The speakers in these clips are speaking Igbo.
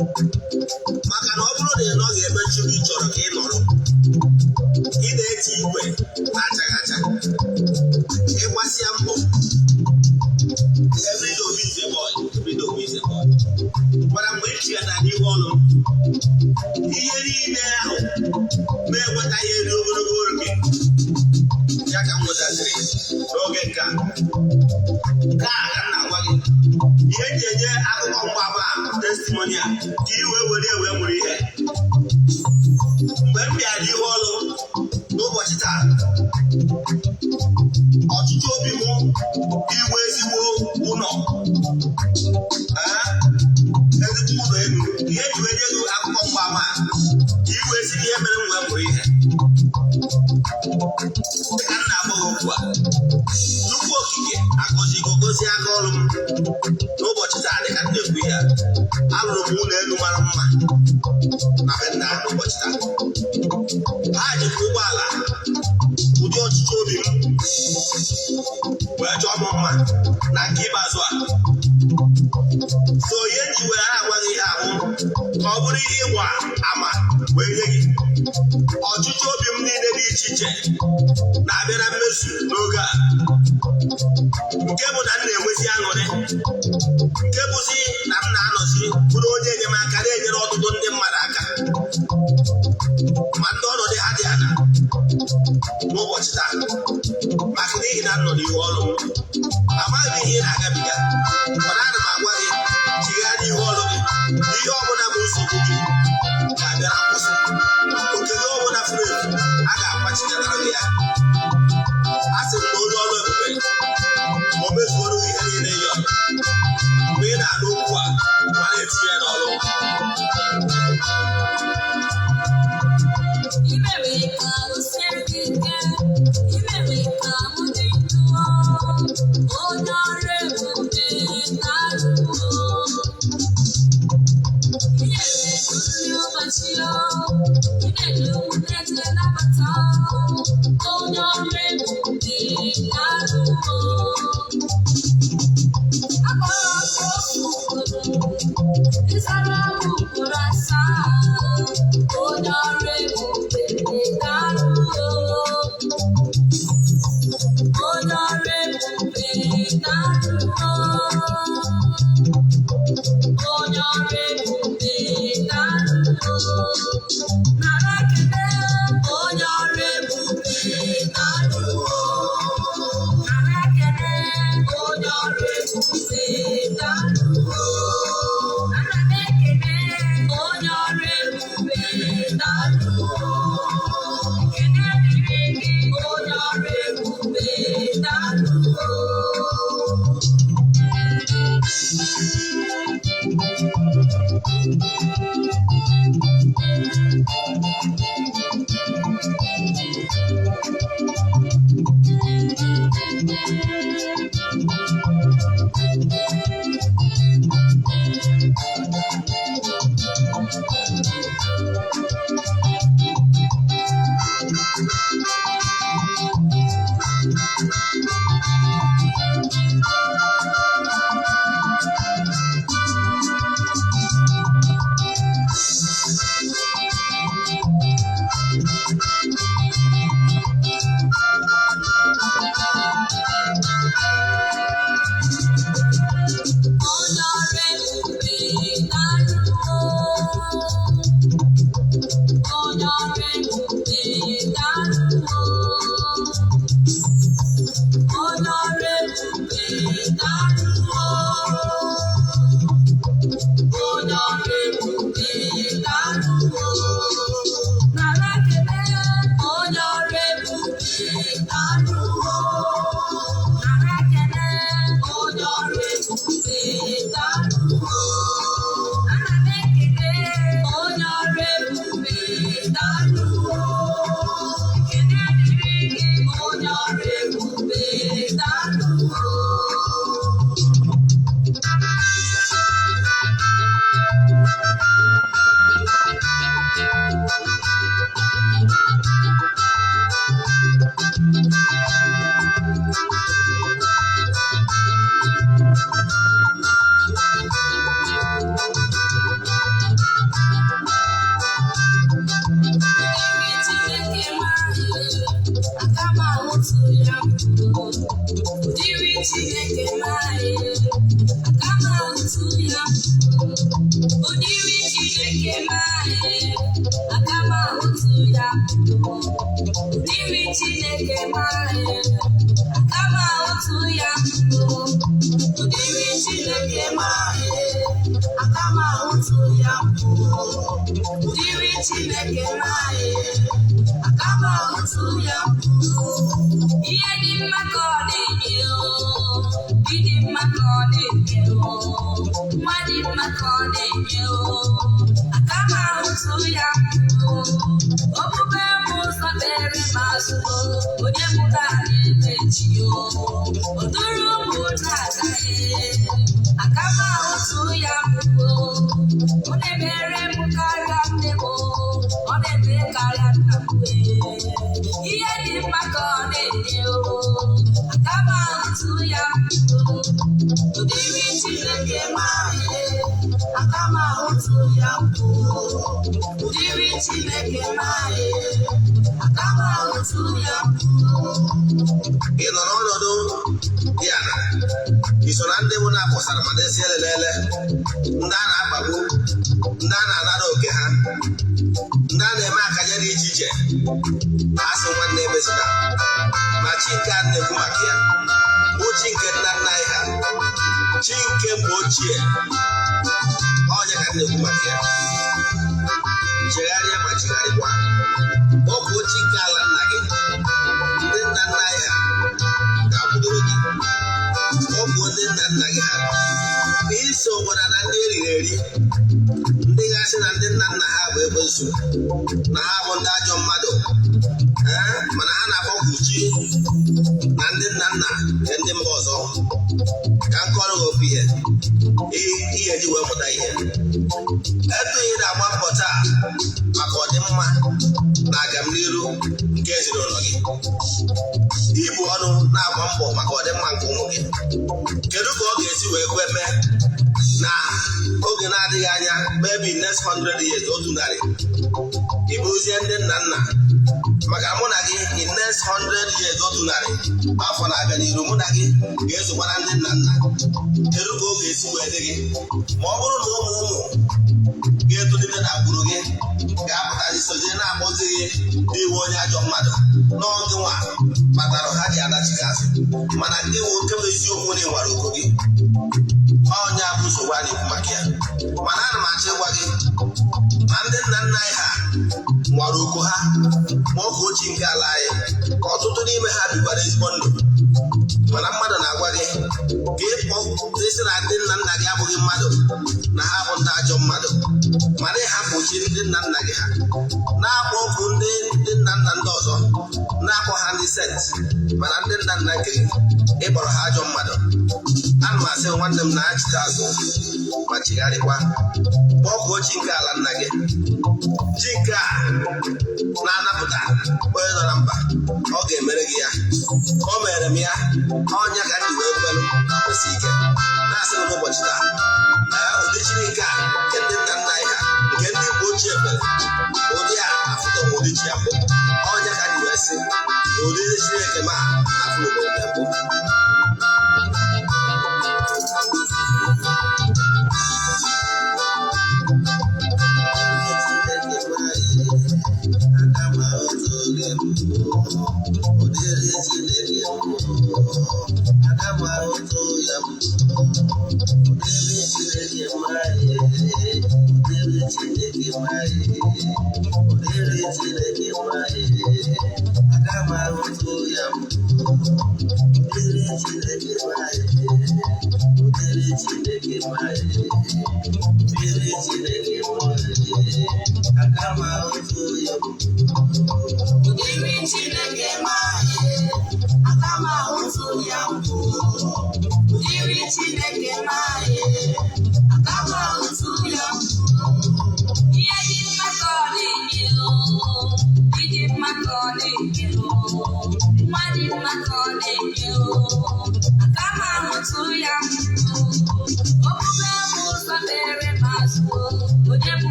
maka na ọ bụrụ na ị nọghị ebe Chukwu chọrọ ka ị nọrọ, ị na-eti igwe na-achaghị acha, ịgbasịa mbọ every day is a boy, every day is a boy. Mana mgbe ị chịgata n'ihu ọnụ, ihe niile ahụ ma enwetaghị eri ogologo oge ya ka m nwetaziri n'oge nke a. Nke a ka m na-agwa gị ihe eji enye akụkọ mgbaama testimony a ka i wee were mụrụ ihe. Mgbe m bịara n'ihu ọrụ n'ụbọchị taa, ọtụtụ obi m iwe ezigbo ụlọ, ezigbo ụlọ elu, ihe eji wee nye gị akụkọ mgbaama ka i wee siri ihe mere m wee mụrụ ihe. Dịka m na-agba gị okwu a, Chukwu okike agọzigo gozie aka ọrụ m n'ụbọchị taa. Dịka m na-ekwu ihe a, alụrụ m ụlọ elu mara mma na be nna n'ụbọchị taa. Ha jikwa ụgbọala ụdị ọchịchị obi m wee chọọ m mma na nke ikpeazụ a. So ihe nji were agwa gị ihe ahụ ka ọ bụrụ ihe ịgwa ama wee nye gị. Ọchịchị obi m niile dị iche iche na-abịa na mmezu n'oge a, nke bụ na m na-enwezi aṅụrị, nke bụzi na m na-anọzi bụrụ onye enyemaka na-enyere ọtụtụ ndị mmadụ aka, ma ndị ọnọdụ ha dị ala n'ụbọchị taa, maka n'ihi na m nọ n'ihu ọrụ m. Amaghị m ihe ị na-agabiga, mana ana m agwa gị chigha n'ihu ọrụ gị. Ihe ọbụla bụ nsogbu gị ga-abịa na nkwụsị. Oke gị ọbụla furu efu a ga-akwachitara gị ya. A sị m na onye ọrụ ebube ma o mezuoro gị ihe niile ya mgbe ị na-anụ okwu a ma na-etinye ya n'ọrụ.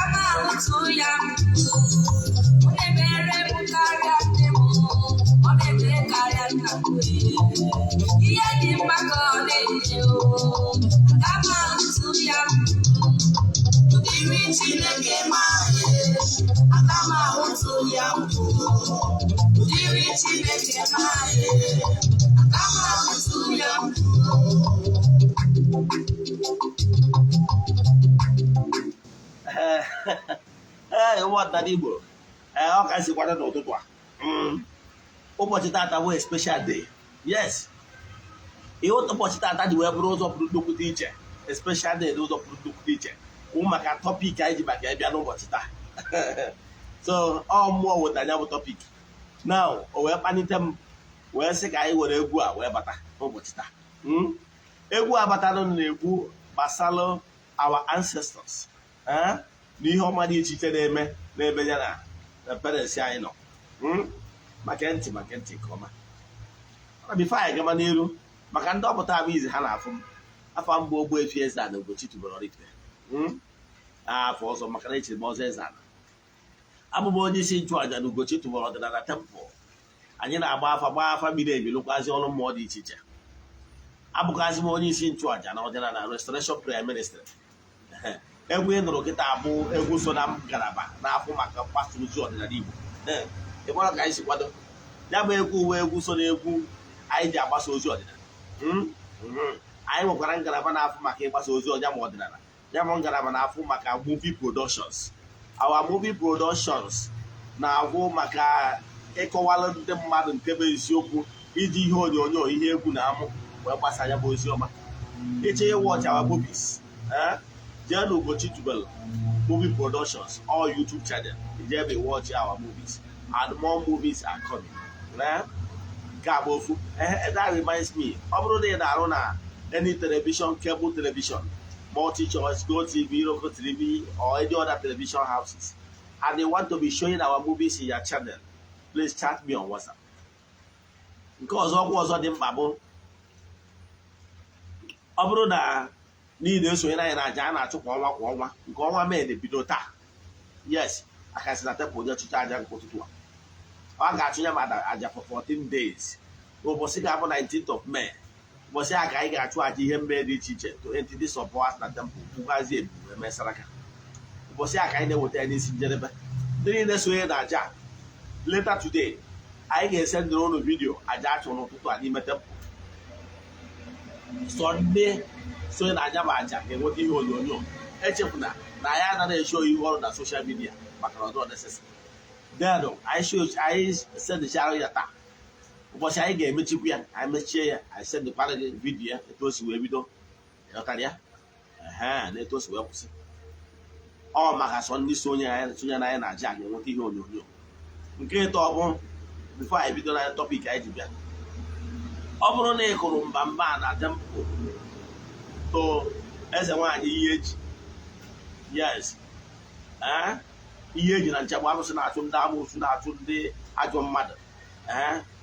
Akama ụmụọdịnala Igbo ọ ka si kwado n'ụtụtụ a ụbọchị tata bụ special day. Yes, ihe ụbọchị tata ji wee bụrụ ụzọ pụrụ nnukwu dị iche, special day n'ụzọ pụrụ nnukwu dị iche bụ maka tọpik anyị ji maka ịbịa n'ụbọchị taa. So ọ mmụọ weta anya bụ tọpik now o wee kpanite m wee sị ka anyị were egwu a wee bata n'ụbọchị taa. Egwu abatanụ na-egwu gbasalụ our ancestors na ihe ọma dị iche iche na-eme n'ebe ya na parents anyị nọ. Maka ntị nke ọma bifo anyị gama n'iru maka ndị ọpụta abụ izi ha na-afụ m afọ mbụ Ogbuefi Eze-Ana Ugochi tubelu oraifite afọ ọzọ maka na echiri m ọzọ Eze-Ana. Abụbụ onye isi nchụaja na Ugochi tubelu ọdịnala tempụl. Anyị na-agba afa miri emi lụkwazi ọrụ mmụọ dị iche iche. Abụkwazi m onye isi nchụaja na ọdịnala restoration prayer ministry. Egwu ị nụrụ kịta abụ egwu so na ngalaba na-afụ maka mgbasa ozi ọdịnala Igbo. Ị mara ka anyị si kwado ya bụ egwu uwe egwu so na egwu anyị ji agbasa ozi ọdịnala. Anyị nwekwara ngalaba na-afụ maka ịgbasa ozi ọja ma ọdịnala, ya bụ ngalaba na-afụ maka movie productions. Our movie productions na-afụ maka ịkọwalụ ndị mmadụ nke bụ eziokwu iji ihe onyonyo ihe egwu na amụ wee gbasa ya bụ ozi ọma. Ịchọ ịwọch our movies jee na Ugochi tubelu movie productions or YouTube channel jee be watch our movies and more movies are coming. That reminds me, ọ bụrụ na ị na-arụ na any television, cable television, multi-choice, Go TV, Local TV, or any other television houses, and they want to be showing our movies in your channel, please chat me on WhatsApp. Nke ọzọ dị mkpa bụ ọ bụrụ na niile esonye na anyị na aja a na-achụ kwa ọnwa nke ọnwa Mee na-ebido taa. Yes, akasị na tepụ onye ọchịchị aja nke ụtụtụ a ọ ga-achụ ya ma aja for 14 days. Ụbọchị ga-abụ 19th of May. Ụbọchị a ka anyị ga-achụ aja ihe mme dị iche iche to entity support na temple bụgazi ebube mesara ka ụbọchị a ka anyị na-eweta ya n'isi njedebe. Ndị niile sonye na aja later today anyị ga-ese ndịrị ụlọ vidio aja achụ n'ụtụtụ a n'ime temple. Sọnde sonye na aja bụ aja ga-enweta ihe onyonyo. Echefuna na anyị anaghị eshi ihe ọrụ na soshal midia maka ọdụ necessary. Then anyị sendịchara ya taa. Ụbọchị anyị ga-emechikwu ya, anyị mechie ya, anyị sendịkwara gị vidiyo ya etu o si wee bido ịghọtara ya na etu o si wee kwụsị. Ọ maka sọ ndị sonye na anyị na-aja ga-enweta ihe onyonyo. Nke ịtọ bụ bifo anyị bido na tọpik anyị ji bịa. Ọ bụrụ na ị kụrụ mba na tempụl to eze nwaanyị ihe eji, yes, ihe eji na nchegbu arụsị na-achụ ndị amụsụ na-achụ ndị ajọ mmadụ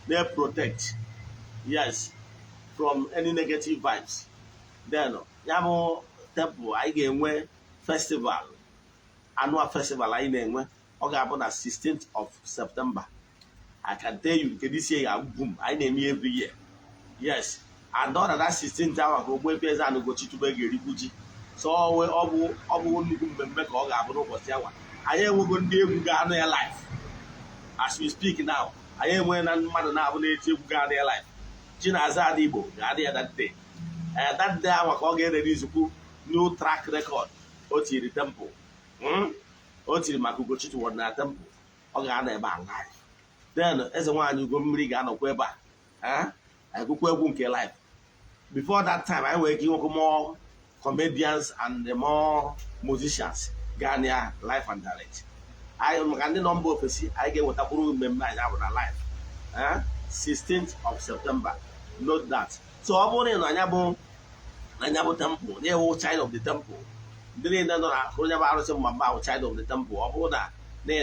na-protect, yes, from any negative vibes. Then ya bụ temple anyị ga-enwe festival, annual festival anyị na-enwe. Ọ ga-abụ na 16th of September. I can tell you nke this year ga-abụ anyị na-eme every year. Yes, and on that 16th hour ka Ogbuefi Eze-Ana Ugochi tubelu ga-erikwu ji. So ọ bụ nnukwu mmemme ka ọ ga-abụ n'ụbọchị awa. Anyị enwego ndị egwu ga-anụ ya live as we speak now. Anyị enweghị na mmadụ na-abụ na-eti egwu ga-anụ ya live. Chinaza Ada Igbo ga-adị ya that day. That day awa ka ọ ga-ere izukwu new track record o tiri temple. O tiri maka Ugochi tubelu na temple. Ọ ga-anọ ebe a live. Then eze nwaanyị Ugo mmiri ga-anọkwa ebe a agụkwa egwu nke live. Before that time anyị nwere ike inwekwu more comedians and more musicians gaa na live and direct. Anyị maka ndị nọ mba ofesi anyị ga-ewetakwuru mmemme anyị abụ na live 16th of September. Note that. So ọ bụrụ na anya bụ temple na-ewu child of the temple, ndị niile nọ na akụrụ nya bụ arụsị mba ahụ child of the temple. Ọ bụrụ na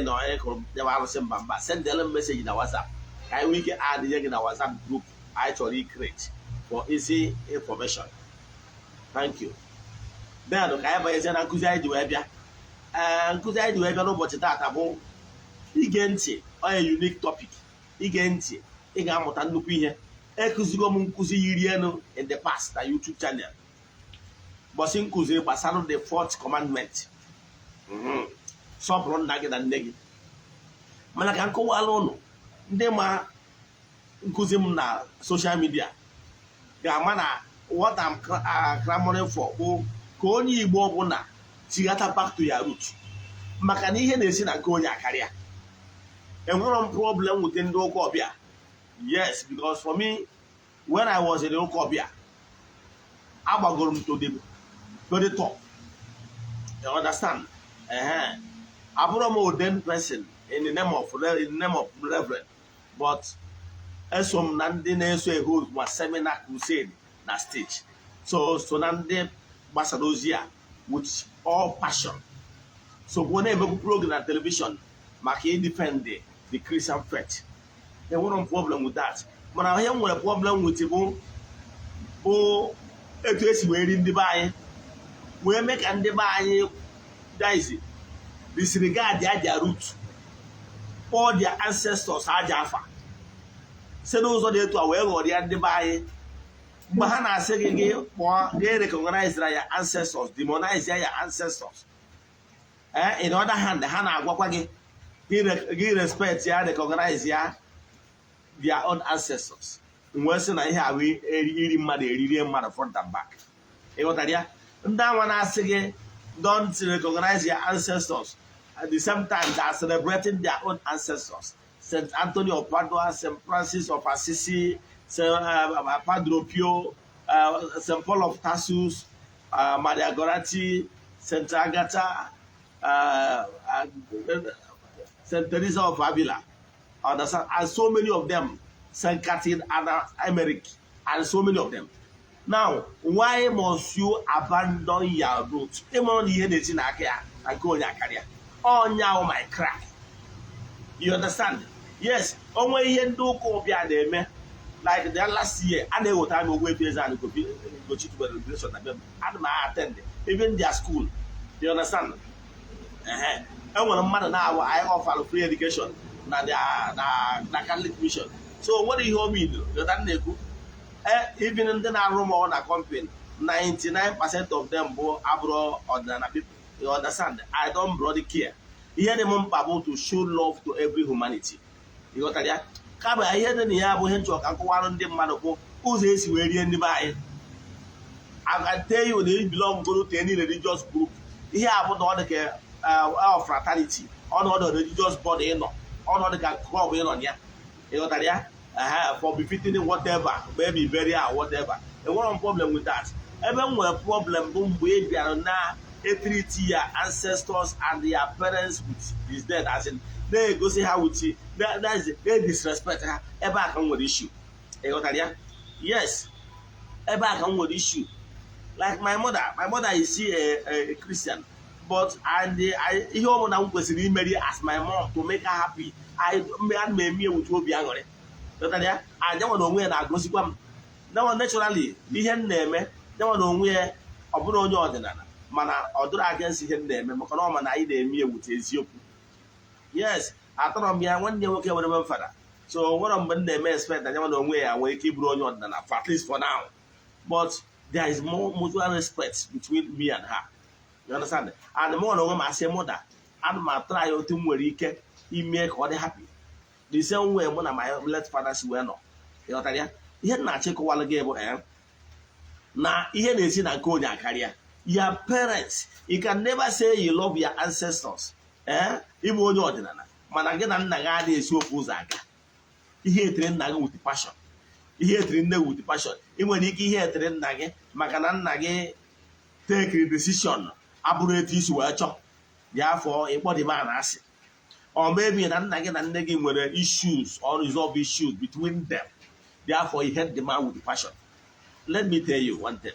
nọ ịkụrụ nya bụ arụsị mba sendele m meseji na WhatsApp ka anyị nwee ike add ihe gị na WhatsApp group I actually create for easy information. Thank you. Then ka anyị banyezie na nkụzi anyị ji wee bịa. Nkụzi anyị ji wee bịa n'ụbọchị taata bụ ige ntị. Ọ ya unique topic. Ige ntị ị ga-amụta nnukwu ihe. Ekụzigo m nkụzi yiri enu in the past na YouTube channel. Bọsị nkụziri gbasara the 4th commandment. Sọpụrụ nna gị na nne gị. mana ka nkọwala ụnụ ndị ma nkụzi m na social media ga-ama na what I'm clamoring for bụ ka onye Igbo ọbụla chighata back to your root maka na ihe na-esi na nke onye akarịa. Enwere m problem with ndị ụka ọbịa. Yes, because for me when I was in the ụka ọbịa agbagoro m to the very top. You understand? Abụrụ m ordained person in the name of reverend, but eso m na ndị na-eso eho ma seminar crusade na stage. So na ndị gbasara ozi a with all passion. So when I make program na television maka defend the Christian faith, there was no problem with that. But I have a problem with bụ etu esi wee ri ndị be anyị wee mee ka ndị be anyị guys disregard their root or their ancestors aja afa si n'ụzọ dị etu a wee ghọrọ ya ndị be anyị mgbe ha na-asị gị kpọọ ga-recognize ya ancestors, demonize ya ancestors. In the other hand, ha na-agwakwa gị respect ya, recognize ya their own ancestors. Mgbe sị na ihe ahụ iri mmadụ eririe mmadụ front and back. Ịghọtara ya? Ndị anwa na-asị gị don't recognize your ancestors. At the same time, they are celebrating their own ancestors. St. Anthony of Padua, St. Francis of Assisi, Padre Pio, St. Paul of Tarsus, Maria Goretti, St. Agatha, St. Teresa of Avila, and so many of them, St. Catherine, Anna, Emmerich, and so many of them. Now, why must you abandon your roots? Oh, now my crack. You understand? Yes, only here do copy them. Like the last year, and they will time Ogbuefi Eze-Ana Ugochi to and I attended even their school. You understand? And when a man now I offer free education, na the Catholic mission. So what do you mean? Even in the room on a company, 99% of them go abroad or than people. You understand? I don't bloody care. Here the mom able to show love to every humanity. You got that? Kaba I hear the ya bohen chok and one them manoko who's is where in the buy. I can tell you they belong go to any religious group. Here about all the our fraternity, on other religious body on other can crop in on ya. You got that? For befitting whatever, maybe burial or whatever. And one problem with that. Even when a problem boom way they are now treat your ancestors and their parents with is dead as in they go say how would see that is they disrespect her ever come with issue. Yes, ever come with issue. Like my mother is a Christian, but and I hear now person marry as my mom to make her happy. I may me with will be angry. I don't know where I go see them. Now naturally, the hen name, don't know where or your ordinary. Mana odoro against ihe na-eme maka na ọ ma na anyị na-eme ewute eziokwu. Yes, atọrọ m ya nwanne nwoke nwere m fada. So nwere mgbe m na-eme expect anya na onwe ya nwere ike iburu onye ọdịnala for at least for now. But there is more mutual respect between me and her. You understand? And more na onwe m asị mother, and ma try otu m nwere ike ime ka ọ dị happy. The same way mụ na my late father si wee nọ. You understand ya? Ihe na-achịkọwalụ gị bụ na ihe na-esi na nke onye akarịa. Your parents, you can never say you love your ancestors. Even onye ọdịnala mana gị na nna gị adịghị esi ofu ụzọ aga. Ihe etere nna gị with passion. Ihe etere nne gị with passion. Ị nwere ike ihe etere nna gị maka na nna gị take decision abụrụ etu isi wee chọọ. Therefore, ịkpọ dị man asị. Or maybe na nna gị na nne gị nwere issues or resolve issues between them. Therefore, you hate the man with passion. Let me tell you one thing.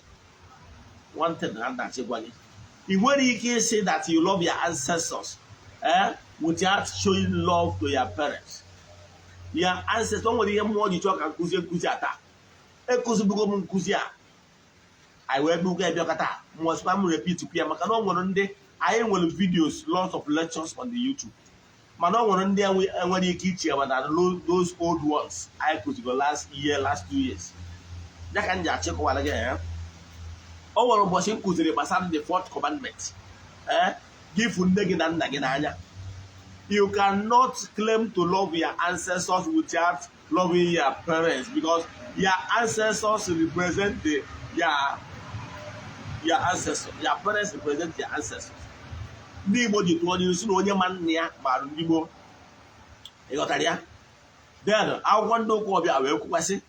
One thing that's you nwere ike say that you love your ancestors without showing love to your parents. Your ancestors nwere ihe mmụọ ji chọọ ka nkụzi ata ekụzibugo m nkụzi a anyị wee bugo ebe ọkata mụọsịkwa m repeat ya maka na ọ nwere ndị anyị nwere videos lots of lectures on the YouTube mana ọ nwere ndị enwere ike iche na those old ones anyị kụzigo last 2 years ya ka m ji achịkọwara gị o nwere ụbọchị m kụziri gbasara the fourth commandment gifu nne gị na nna gị n'anya You cannot claim to love your ancestors without loving your parents, because your ancestors represent your ancestors. Your parents represent your ancestors. Ndị Igbo ji tụọ n'ilu si na onye ma nna ya maara ndị Igbo. Ịghọtara ya? Then akwụkwọ ndị ụka ọbịa wee kwukwasị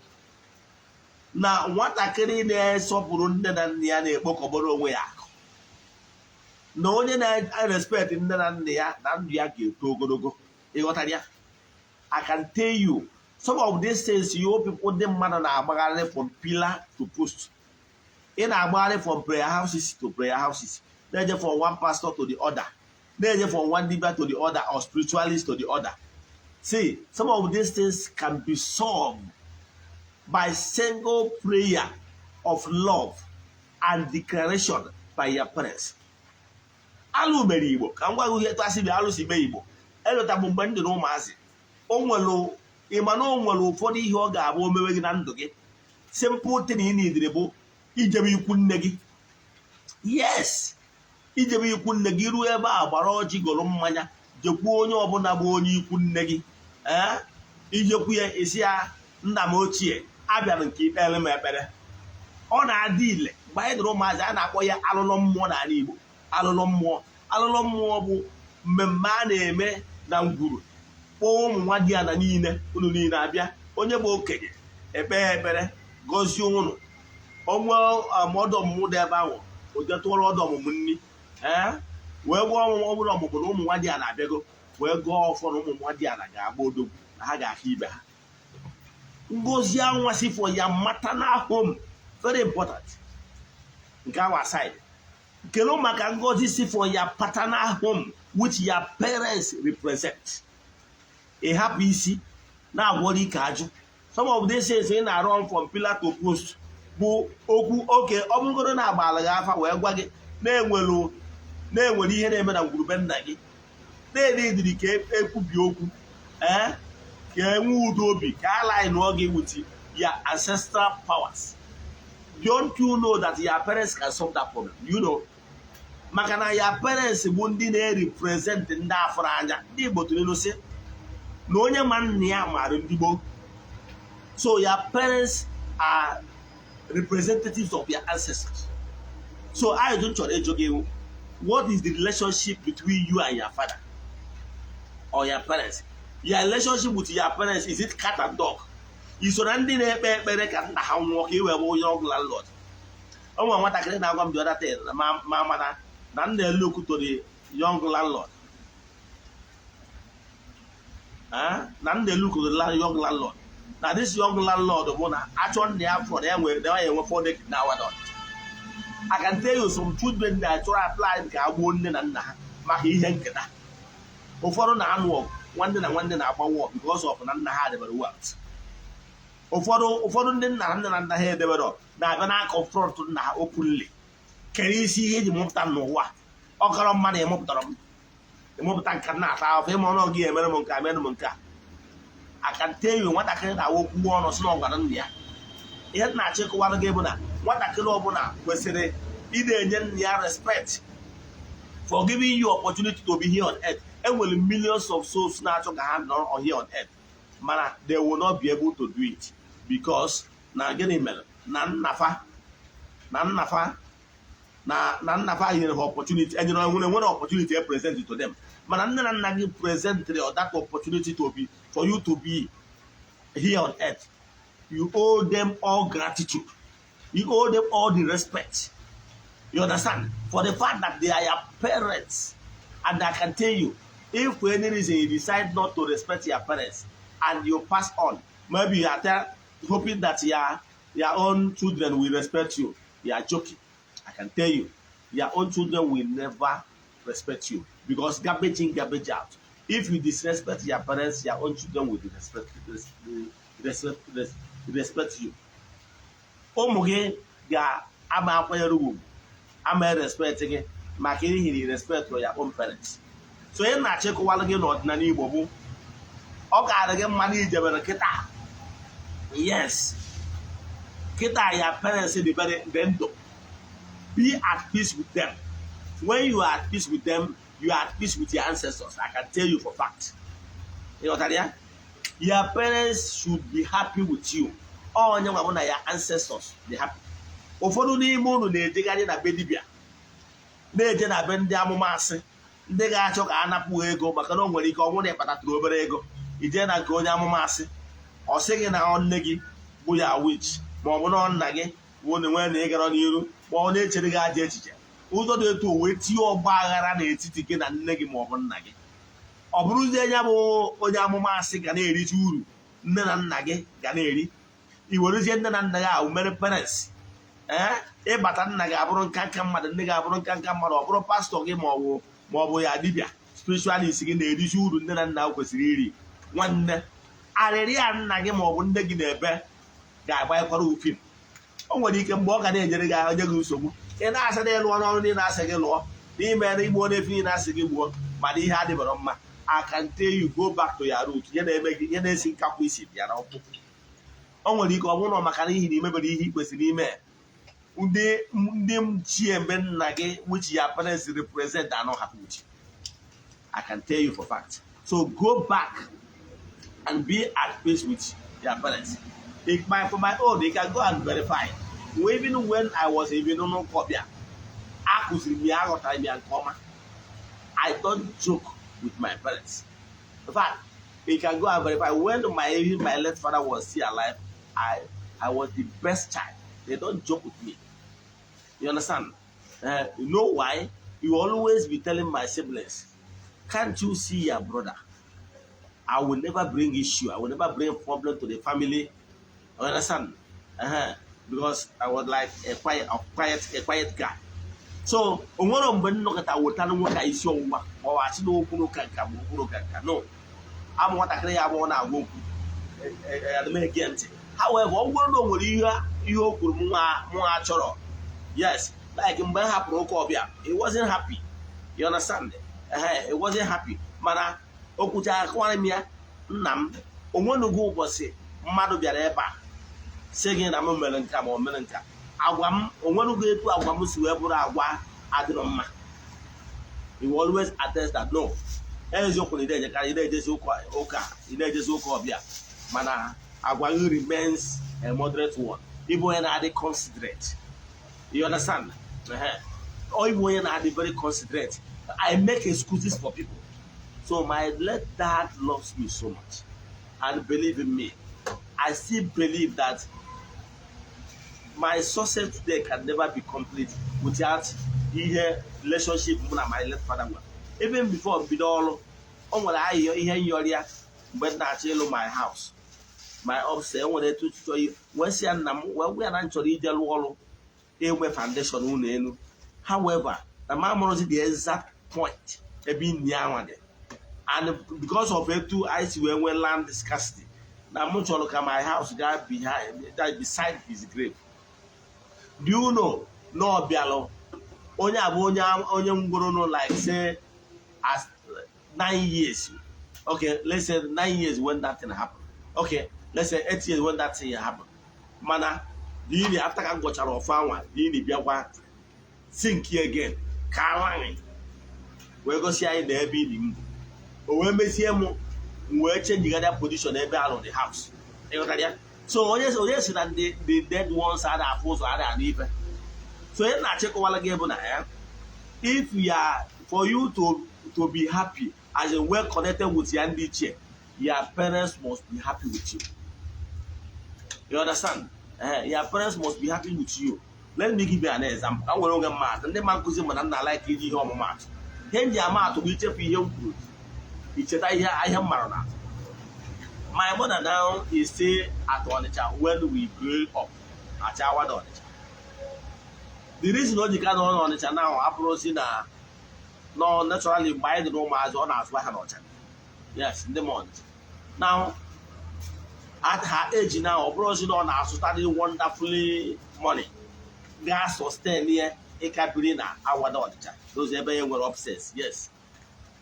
na nwatakịrị na-esọpụrụ nne na nna ya na-ekpokọbara onwe ya akụ, na onye na-respect nne na nna ya na ndụ ya ga-eto ogologo. Ịghọtara ya? I can tell you some of these things you people ndị mmadụ na-agbagharị from pillar to post. Ị na-agbagharị from prayer houses to prayer houses, na-eje from one pastor to the other, na-eje from one dibia to the other, or spiritualist to the other. See, some of these things can be solved by single prayer of love and declaration by your parents. Alụ mere Igbo ka m gwa gị ihe tasị bụ alụ si mee Igbo. Elọtabụ mgbe m dị na ụmụazị, ịma na o nwere ụfọdụ ihe ọ ga-abụ o mewe gị na ndụ gị. Simple thing ị na-edere bụ ijebe ikwu nne gị. Yes, ijebe ikwu nne gị, ruo ebe a gbara ọjị goro mmanya, jekwuo onye ọbụla bụ onye ikwu nne gị. Ijekwu ya isi ya, nna m ochie abịara nke ikpere m ekpere. Ọ na-adị ile mgbe anyị dịrị ụmụazị, a na-akpọ ya alụlọ mmụọ n'ala Igbo. Alụlọ mmụọ. Alụlọ mmụọ bụ mmemme a na-eme na ngwuru, kpọọ ụmụ nwa di ya na niile, unu niile abịa, onye bụ okenye ekpee ekpere, gọzie ụnụ. Onwe ọdụ ọmụmụ dị ebe ahụ, o jetụọrọ ọdụ ọmụmụ nri, wee gụọ ọmụmụ. Ọ bụrụ ọmụmụ na ụmụ nwa di ya na-abịago, wee gụọ ọfọ na ụmụ nwa di ya ga-agba odogwu, na ha ga-aka ibe ha. Ngozi anwasị for ya maternal home, very important. Nke ahụ aside, kele maka ngozi si for ya paternal home which your parents represent. Ị hapụ isi na-agwọrọ ike ajụ. Some of these things ị na-run from pillar to post bụ okwu oke. Ọ bụrụgodo na-agbala gị afa wee gwa gị na-enwere ihe na-eme na ngwurube nna gị, na-ediri ka ekwubi okwu, ka enwe udo obi, ka align gị with your ancestral powers. Don't you know that your parents can solve that problem? You know, maka na your parents bụ ndị na-represent ndị afọrọ anya. Ndị Igbo tụrụ ilu sị na onye ma nna ya maara ndị Igbo. So your parents are representatives of your ancestors. So I don't chọrọ ịjụ gị, what is the relationship between you and your father or your parents? Your relationship with your parents, is it cat and dog? Iso na ndị na-ekpe ekpere ka nna ha nwụọ ka iwe bụ young landlord. O nwere nwatakịrị na-agwa m the other day ma mana na nna elu to the young landlord. Na nna elu to the young landlord. Na this young landlord bụ na achọ nna ya for ya enwe 4 days na awadon. I can tell you some children that try apply ka agbuo nne na nna ha maka ihe nketa. Ụfọdụ na-anụ ọgụ, nwanne na nwanne na-agbawa because of na nna ha debere wealth. Ụfọdụ ndị nna na nna ha edebere na-abịa na-confront nna ha openly. Kere isi ihe eji mụpụta n'ụwa. Ọ kọrọ mmadụ emụpụtara m. Emụpụta nka na-ata afọ ịma ọnụ gị emere m nke a, mere m nke a. I can tell you, nwatakịrị na-awa okwu ọnụ si na ọgwara nna ya. Ihe na-achịkọwara gị bụ na nwatakịrị ọbụla kwesịrị ị na-enye nna ya respect for giving you opportunity to be here on earth. Enwere millions of souls na-achọ ka ha nọ here on earth, mana they will not be able to do it because na gịnị mere na nnafa nyere ha opportunity, nwere opportunity to present to them. Mana nne na nna gị present that opportunity for you to be here on earth. You owe them all gratitude. You owe them all the respect. You understand? For the fact that they are your parents. And I can tell you, if for any reason you decide not to respect your parents and you pass on, maybe you are hoping that your own children will respect you. You are joking. I can tell you, your own children will never respect you because garbage in, garbage out. If you disrespect your parents, your own children will respect you. Ụmụ gị ga-ama akwanyere ugwu, ama respect gị maka ihe respect for your own parents. So ihe na-achịkọwalụ gị n'ọdịnala Igbo bụ ọ ga-adị gị mma na ijebere kịta. Yes, kịta your parents dị ndụ. Be at peace with them. When you are at peace with them, you are at peace with your ancestors. I can tell you for fact. You know what I mean? Your parents should be happy with you. All your ancestors be happy. Ụfọdụ n'ime unu na-ejegharị na be dibịa na-eje na be ndị amụma asị ndị ga-achọ ka a napụ ego maka na o nwere ike ọnwụ na ịkpatatụrụ obere ego ije na nke onye amụma asị ọ sị gị na nne gị bụ ya witch ma ọ bụ na nna gị bụ na nwere na ịgara n'iru ma ọ na-echere gị aja echiche ụzọ dị etu o wee tinye ọgba aghara n'etiti gị na nne gị ma ọ bụ nna gị ọ bụrụzie ya bụ onye amụma asị ga na-erite uru nne na nna gị ga na-eri iwerezie nne na nna gị ahụ mere parents ịbata nna gị abụrụ nkanka mmadụ nne gị abụrụ nkanka mmadụ ọ bụrụ pastọ gị ma ọ bụ ya dibịa spiritualist gị na-erite uru nne na nna kwesịrị iri nwanne arịrị ya nna gị ma ọ bụ nne gị na-ebe ga-agbanyekwara ufim o nwere ike mgbe ọ ga na-enyere gị onye gị nsogbu ị na-asị na ịlụ ọrụ niile na-asị gị lụọ n'ime na igbo na-efi niile na-asị gị gbuo mana ihe adịbara mma I can tell you go back to your root ya na-eme gị ya na-esi nkakwa isi bịa na ọkpụ o nwere ike ọ bụrụ na maka na ihe na imebere ihe ị kwesịrị ime ndị mchie mgbe nna gị which your parents represent are not happy with you. I can tell you for fact. So go back and be at peace with your parents. For my own, they can go and verify. Even when I was even on Kobia, I don't joke with my parents. In fact, they can go and verify. When my late father was still alive, I was the best child. They don't joke with me. You understand? You know why? You always be telling my siblings, can't you see your brother? I will never bring issue. I will never bring problem to the family. You understand? Because I was like a quiet guy. So, one of them look at our town work is your work, or I see no no. I'm what I want to go. However, one of you could more choro. Yes, like in Benha, he wasn't happy. You understand? He wasn't happy. Mana Okucha Kwanimia Nam, Omono go was it, Madu Biareba. Saying I'm a melanka or melanka. Awam, Omono go to Awamus, whoever Awa, Adroma. He always attest that no. As you put it, you can't just Oka, you just Okobia. Mana Awayu remains a moderate one. Even when I they considerate. You understand? Or even when I they very considerate. I make excuses for people. So my late dad loves me so much. And believe in me, I still believe that my success today can never be complete without the relationship with my late father. Even before Bidolo, I hear you when I tell my house. My upstairs, when they told you, when we are actually the wall, a foundation. However, the man was the exact point. And because of it too, I see when we land scarcity. Now, much look at my house, that beside his grave. Do you know? No, Bialo. Only like say as 9 years. Okay, let's say 9 years when that thing happened. Okay, let's say 8 years when that thing happened. Mana, the after I got out of farm, the Biawa sink here again. Kalang. We're going to see in the building. When we see him, we're changing other position every around the house. So, yes, that the dead ones are forced to even. So, if we are for you to be happy as a well connected with your chair, your parents must be happy with you. You understand? Your parents must be happy with you. Let me give you an example. I will get mad, and the man could say, "Man, I like you, home mat." Then the amount to be young good. It's a I am married. My mother now is still at Onitsha when we grew up at our Onitsha. The reason why you can't on Onitsha now, approaching no naturally by the Roma as on as well. Yes, in the morning. Now, at her age now, approaching on us studying wonderfully money. Gas was 10 years, a capulina, our daughter. Those ever were obsessed, yes.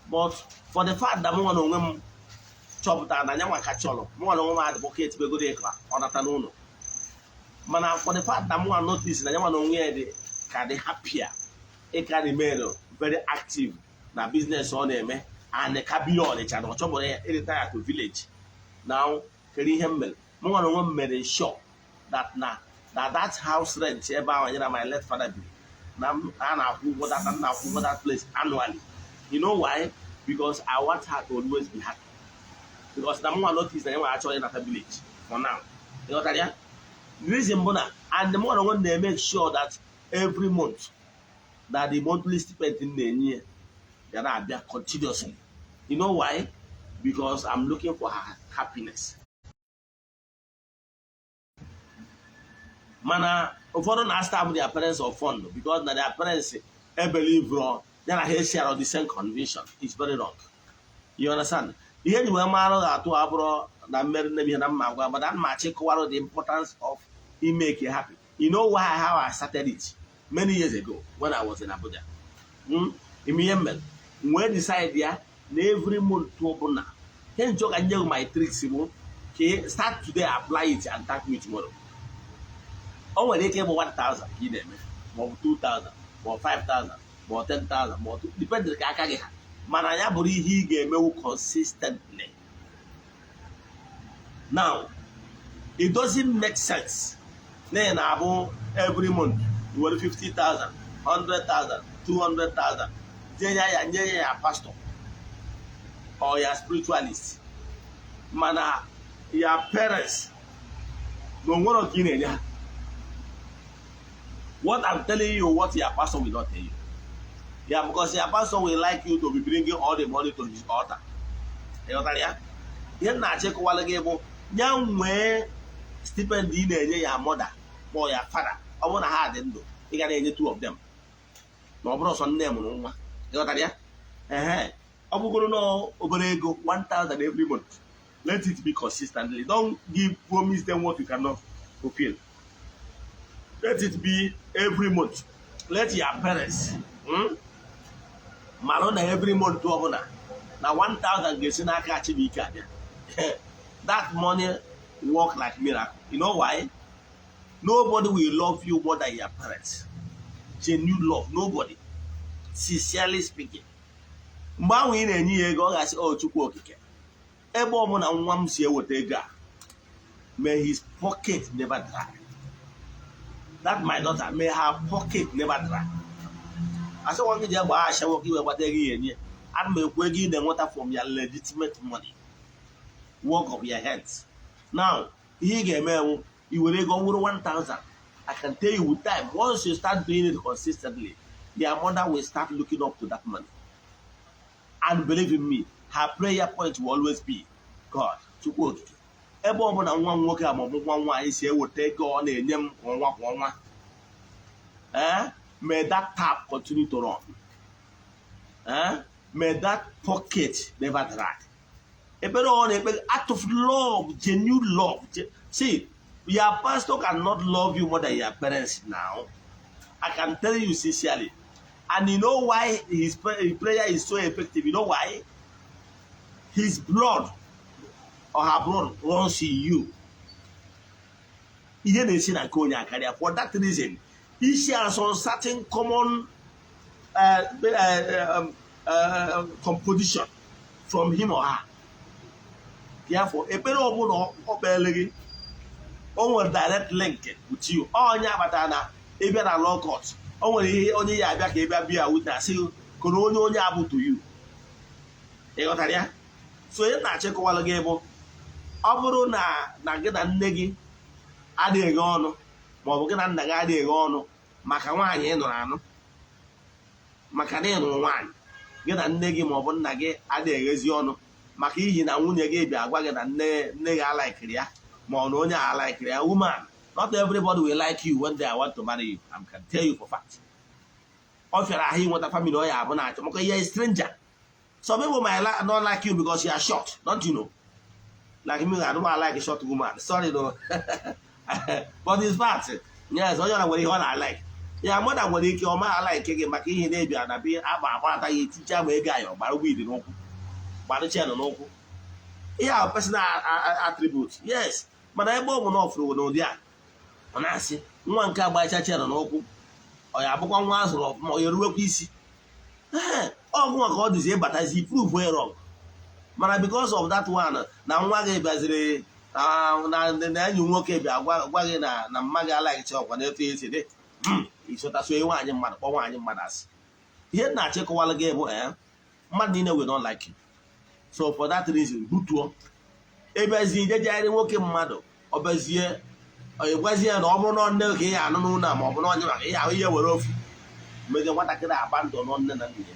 But for the fact that more on them chop down and Yama Cacholo, more on advocate be good on a Tanono. Mana for the fact that more notice that Yama on where they can happier, a can remain very active, na business ọ na-eme and kabili Ọnịcha na ọ chọbụrụ ya retire to village. Now kedu ihe m mere? M nwere onwe m mere sure that that house rent ebe ahụ nyere my late father bi na a na-akwụ ụgwọ that place annually. You know why? Because I want her to always be happy. Because na mwa notice na enwe achọ na village for now. You know that? The reason bona and the more one they make sure that every month that the monthly stipend in the year they are there continuously. You know why? Because I'm looking for her happiness. Mana ụfọdụ na-astab their parents of fun because na their parents believe they are share of the same conviction. It's very wrong. You understand? Ihe ji wee mara ga-atụ abụrụ na mmeri nne ihe na mma agwa, but that much the importance of him make you happy. You know why how I started it many years ago when I was in Abuja. When decide there every month to open can joke and yell my tricks. Okay, start today, apply it and thank me tomorrow. Oh, when they came 1,000, give them more 2,000, more 5,000, more 10,000, more depends on the Kakage. Manaya Buri he gave me consistently. Now, it doesn't make sense. Then every month you want 50,000, 100,000, 200,000. Then you are pastor or you are spiritualist. Mana your parents don't want to give you. What I'm telling you, what your pastor will not tell you. Yeah, because your pastor will like you to be bringing all the money to his altar. You know that? You not check while again. Young way stipend in your mother or your father. I want to have them do. You got any two of them. No bros on them. You know that? I'm going to know over 1,000 every month. Let it be consistently. Don't promise them what you cannot fulfill. Let it be every month. Let your parents Marona every month to open now 1,000 gets in a catch. That money work like miracle. You know why? Nobody will love you more than your parents. Genuine love, nobody. Sincerely speaking. Mba we na-enye ya ego ọ ga-asị oh Chukwu okike. Ebe ọ bụ na nwa m si eweta ego a, may his pocket never dry. That my daughter, may her pocket never dry. I said one day I shall work you about again. And may we give the water from your legitimate money. Work of your hands. Now, he gave me you will go over 1,000. I can tell you with time, once you start doing it consistently, your mother will start looking up to that money. And believe in me, her prayer point will always be God to work. Ebe ọ bụla nwa nwoke a ma ọ bụ nwa nwaanyị si eweta ego ọ na-enye m kwa ọnwa. May that tap continue to run. May that pocket never dry. Out of love, genuine love. See, your pastor cannot love you more than your parents now. I can tell you sincerely. And you know why his prayer is so effective? You know why? His blood or her blood runs in you. For that reason, he shares some certain common composition from him or her. Therefore, a pair of on direct link with you. Oh, Yabatana, even a law court. Only Yabaka be a witness, could only able to you. So you're not check while agable. Oburu na get a negi, Adegono, Mogan and Nagadegono, Makawan, Enrano, Macadeno one. Get a negi mobon nage, Adegaziono, Maki in a Wunya gave a wagon and nega like Ria, Mononia like Ria woman. Not everybody will like you when they want to marry you. I can tell you for fact. Often I hear what a family lawyer, okay, you're a stranger. Some people might not like you because you are short, don't you know? Like me, I don't like a short woman. Sorry though. But it's fact. Yes, all you know what I like. Yeah, more than what you kill my like again, but he may be an appear about a teacher way guy or by we didn't know. But the channel no. Yeah, personal attributes. Yes, but I bought one off through no dear. And I see one car by channel no. Or I book one was or your work easy. ọgụ maka ọ dịzi ịbatazi prove wrong mana because of that one na nwa gị bịaziri na enyi nwoke bịa gwa gị na mma gị alaghịchi ọkwa na-eto esi dị isotaso nwaanyị mmadụ kpọ nwaanyị mmadụ asị ihe na-achịkọwala gị bụ mmadụ niile we don't like you so for that reason butuo ebezie ijejegharị nwoke mmadụ ọbezie gwazie na ọ bụrụ na nne ka ihe anụ n'ụlọ ma ọ bụ na onye maka ihe ahụ ihe were ofu mezie nwatakịrị aba ndụ nọ nne na nna ya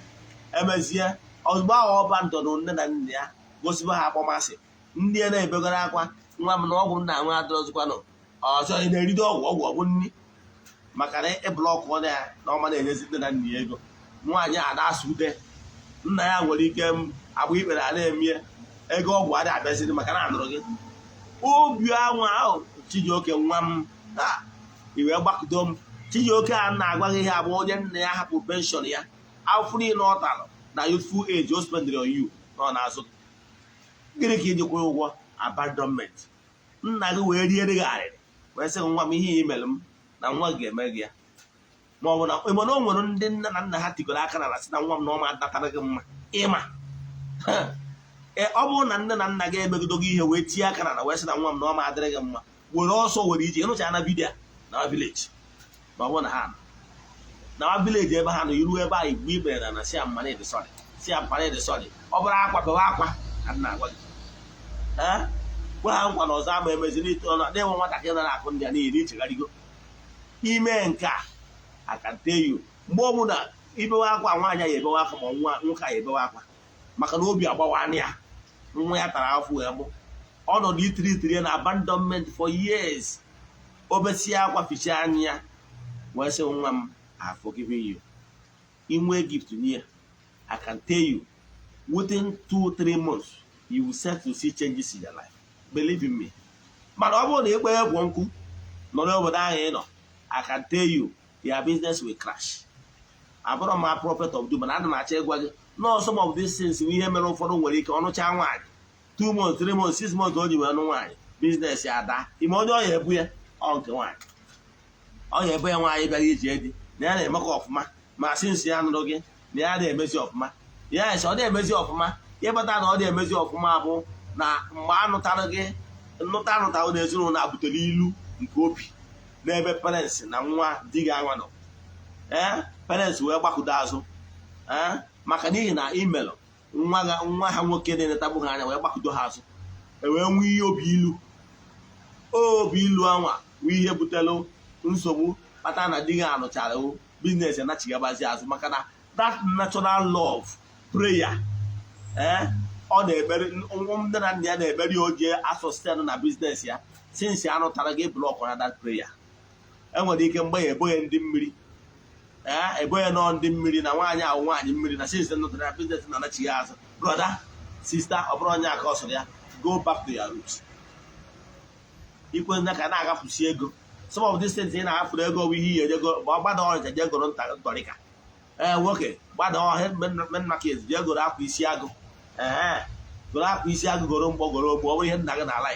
emezie ozugbo ahụ ọba ndụ nọ nne na nna ya gosiba ha akpọmasị ndị a na-ebegoro akwa nwa m na ọgwụ nna nwa adọzikwanụ ọzọ ị na-erido ọgwụ ọgwụ nni maka na ịblọkụ ya na ọma na-enyezi nne na nna ya ego nwaanyị a na-asụ ude nna ya nwere ike agba ikpere a na-emie ego ọgwụ adịghị abịaziri maka na anụrụ gị obi anwa ahụ Chijioke nwa m iwe gbakọdo m Chijioke a na-agwa gị ihe abụ onye nna ya hapụ penshọn ya afọ niile ọ tara na youthful age o spendịrị on you nọ n'azụ gịnị ka iji kwụọ ụgwọ abandonment nna gị wee riere gị arịrị wee sị nwa m ihe i mere m na nwa gị ga-eme gị ya ma ọ bụ na ịma na o nwere ndị nne na nna ha tigoro aka na asị na nwa m na ọma datara gị mma ịma ọ bụrụ na nne na nna gị emegido gị ihe wee tie aka na wee sị na nwa m na ọma adịrị gị mma were ọsọ were ije ịnụcha na vidiyo na vileji ma ọ bụ na ha na vileji ebe ha nọ iru ebe a igwe ibere na si amana dị sọrị si amana dị sọrị ọ bụrụ akwa bewa akwa ka nna agwa gị gwa ha nkwa na ọzọ ama emeziri ite ọnụ na-enwe nwatakịrị na-akụ ndị a n'ihi na ichegharịgo ime nke a akanteyo mgbe ọ bụ na ibewe akwa nwaanyị ya ebewe akwa ma nwa nwoke ya ebewe akwa maka na obi agbawanị ya nwa ya tara afọ wee bụ ọnọdụ itiri na abandonment for years obesie akwa ficha anya ya wee sị nwa m I forgive you inwe gift nye I can tell you within 2-3 months you will start to see changes in your life believe in me mana ọ bụrụ na ịkpe egwu nkụ nọ n'obodo ahụ ị nọ I can tell you your business will crash abụrụ m a prophet of doom mana ana m achọ ịgwa gị no some of these things ihe mere ụfọdụ nwere ike ọnụcha nwaanyị 2 months 3 months 6 months o ji wee nụ nwaanyị biznes ya ada ime onye ọya ebu ya ọ nke nwaanyị ọya ebu ya nwaanyị bịara iji edi na ya na-emekọ ọfụma ma sinsi ya nụrụ gị na ya na-emezi ọfụma ya esi ọ na-emezi ọfụma ịbata na ọ na-emezi ọfụma bụ na mgbe anụtara gị anụtarụ na ezinụlọ na-butere ilu nke obi n'ebe parents na nwa di gị anwa nọ parents wee gbakụdo azụ maka n'ihi na imelụ nwa ha nwoke na-enetagbu ha anya wee gbakụdo ha azụ wee nwee ihe obi ilu anwa wee ihe butelụ nsogbu kpata na di gị anụchara biznes anachigabazi azụ maka na that natural love prayer ọ na-ekpere ndị na nna ya na-ekpere ya oje asọsten na biznes ya sinsi anụtara gị blọk na that prayer enwere ike mgbe ya eboghị ndị mmiri eboghị nọ ndị mmiri na nwaanyị ahụ nwaanyị mmiri na sinsi nụtara ya biznes na anachighị azụ brother sister ọ bụrụ onye aka ọ sọrọ ya go back to your roots ikwe nne ka na-agafusi ego some of these things ị na-afụrụ ego bụ ihe ihe ejego ma ọ gbada ọrịa je goro ntọrịka nwoke gbada ọhịa men market je goro akwa isi agụ goro akwa isi agụ goro mgbọ goro ogbo ọ bụrụ ihe nna gị na-ala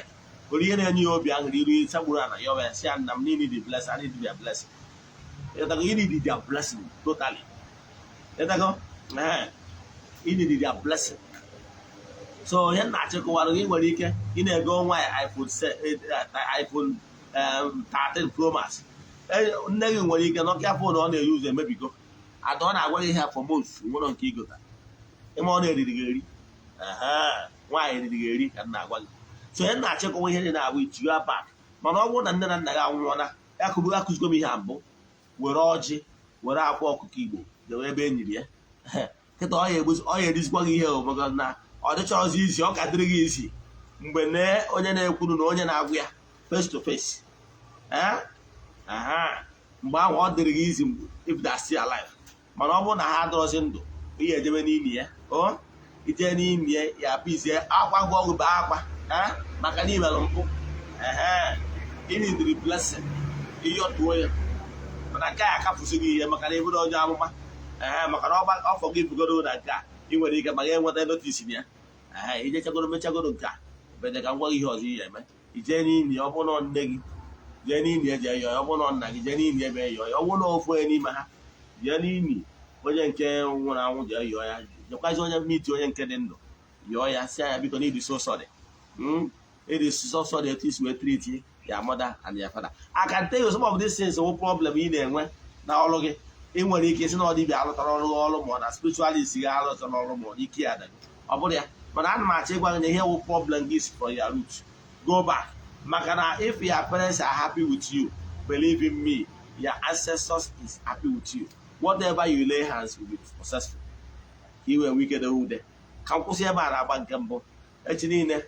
goro ihe na-enye ya obi aṅụrị iru sagburu ana ya wee si ya nna m niile dị blessing I need to be a blessing you need their blessing totally you need their blessing so ihe na-achịkọwara gị nwere ike ị na-ego nwa ya iPhone 13 Pro Max nne gị nwere ike Nokia phone ọ na-eyi ụzọ emebigo ada ọ na-agwa gị ihe for months nwere nke igota ịma ọ na-eriri gị eri nwaanyị eriri gị eri ka m na-agwa gị so ihe na-achịkọwa ihe dị na-abụ ichigo abak mana ọ bụrụ na nne na nna gị anwụọla akụzigo m ihe a mbụ were ọjị were akwa ọkụkọ Igbo dewe ebe e nyiri ya kịta ọ ya erizikwa gị ihe obogo na ọ dịchọzi isi ọ ka dịrị gị isi mgbe na onye na-ekwuru na onye na-agwa ya face to face mgbe ahụ ọ dịrị gị izi if they are still alive mana ọ bụrụ na ha adọrọzi ndụ ihe ejebe n'ime ya ije n'ime ya pizie akwa gị ọgwụ bụ akwa maka na imelụ mpụ ịnidiri blessing ihe ọtụo ya mana nke a akafụsi gị ihe maka na eburu onye amụma maka na ọfọ gị bugoro na nke a ị nwere ike maka enweta notis na ya ije chagoro mechagoro nke a bede ka ngwa ihe ọzọ ihe eme ije n'ili ọ bụrụ nne gị jee n'ili eje yọọ ọ bụrụ nna gị jee n'ili ebe yọọ ọ bụrụ na ofu onye n'ime ha jee n'ili onye nke nwụrụ anwụ jee yọọ ya, jekwazi onye miti onye nke dị ndụ yọọ ya, si anya biko n'ịdị so sorry. It is so sorry that is we treat your mother and your father. I can tell you some of these things will problem ị na-enwe na ọrụ gị. Ị nwere ike isi na ọdịbịa alụtara ọrụ ma ọ na spiritualist ga alụtara ọrụ ma ọ ike ya dị. Ọ bụrụ ya, mana ana m achọ ịgwa gị na ihe wụ problem gị from your root. Go back. Maka na if your parents are happy with you, believe in me, your ancestors is happy with you. Whatever you lay hands will be successful. Iwe wike de ude. Ka m kwụsị ebe a na-agba nke mbụ. Echi niile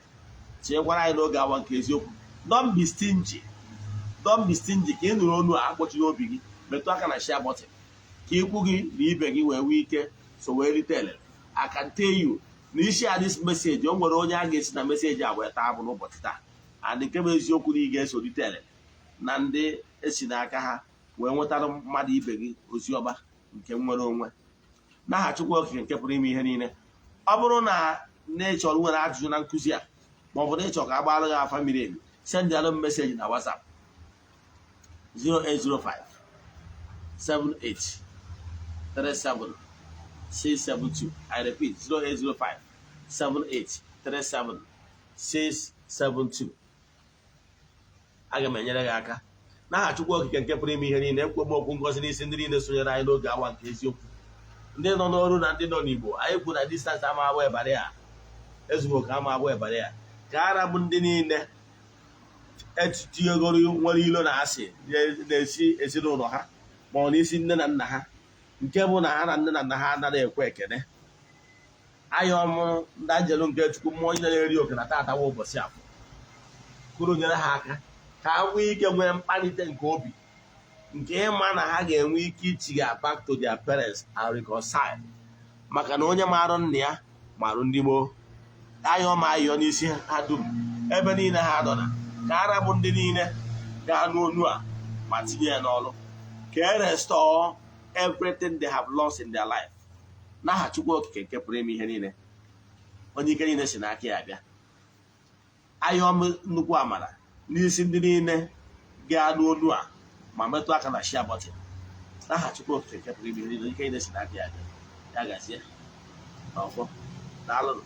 tinyekwara anyị n'oge awa nke eziokwu. Don't be stingy. Don't be stingy ka ị nụrụ onu a akpọchi n'obi gị, metụ aka na share button ka ikwu gị na ibe gị wee nwee ike so wee rite elele. I can tell you na isi a this message, o nwere onye a ga-esi na meseji a wee taa abụ n'ụbọchị taa. And nke bụ eziokwu na ị ga-eso rite elele na ndị esi n'aka ha wee nwetara mmadụ ibe gị ozi ọma nke nwere onwe. N'aha Chukwu Okike nke pụrụ ime ihe niile. Ọ bụrụ na ị chọrọ nwere ajụjụ na nkụzi a, ma ọ bụ na ị chọrọ ka a gbara gị afa miri emi, send alụ m meseji na WhatsApp 0805 78 37 672. I repeat 0805 78 37 672. Aga m enyere gị aka n'aha Chukwu Okike nke pụrụ ime ihe niile. Ekwe m okwu ngọzi n'isi ndị niile sonyere anyị n'oge awa nke eziokwu, ndị nọ n'ọrụ na ndị nọ n'Igbo. Anyị kwu na distansị ama agba ebare a ezugbo ka ama agba ebare a ka ara bụ ndị niile etinyegoro nwere ilo na asị na-esi ezinụlọ ha ma ọ n'isi nne na nna ha, nke bụ na ha na nne na nna ha anaghị ekwe ekene. Anya ọmụrụ ndị anjelu nke Chukwu, mmụọ onye na-eri oke na taatawa ụbọchị afọ, kwuru nyere ha aka ka ha nwee ike nwee mkpalite nke obi nke ịma na ha ga-enwe ike ichiga back to their parents and reconcile. Maka na onye marụ nna ya marụ ndị gboo. Ayọ ma ayọ n'isi ha dum ebe niile ha nọ, na ka ara bụ ndị niile ga-anụ onu a ma tinye ya n'ọrụ, ka e restore everything they have lost in their life. N'aha Chukwu Okike nke pụrụ ime ihe niile, onye ike niile si n'aka ya bịa. Ayọ nnukwu amara n'isi ndị niile ga-anụ onu a ma metụ aka na share button. N'aha Chukwu Okike nke pụrụ ime ihe niile, onye ike niile si n'aka ya bịa. Ya gazie n'ọfọ. Daalụ.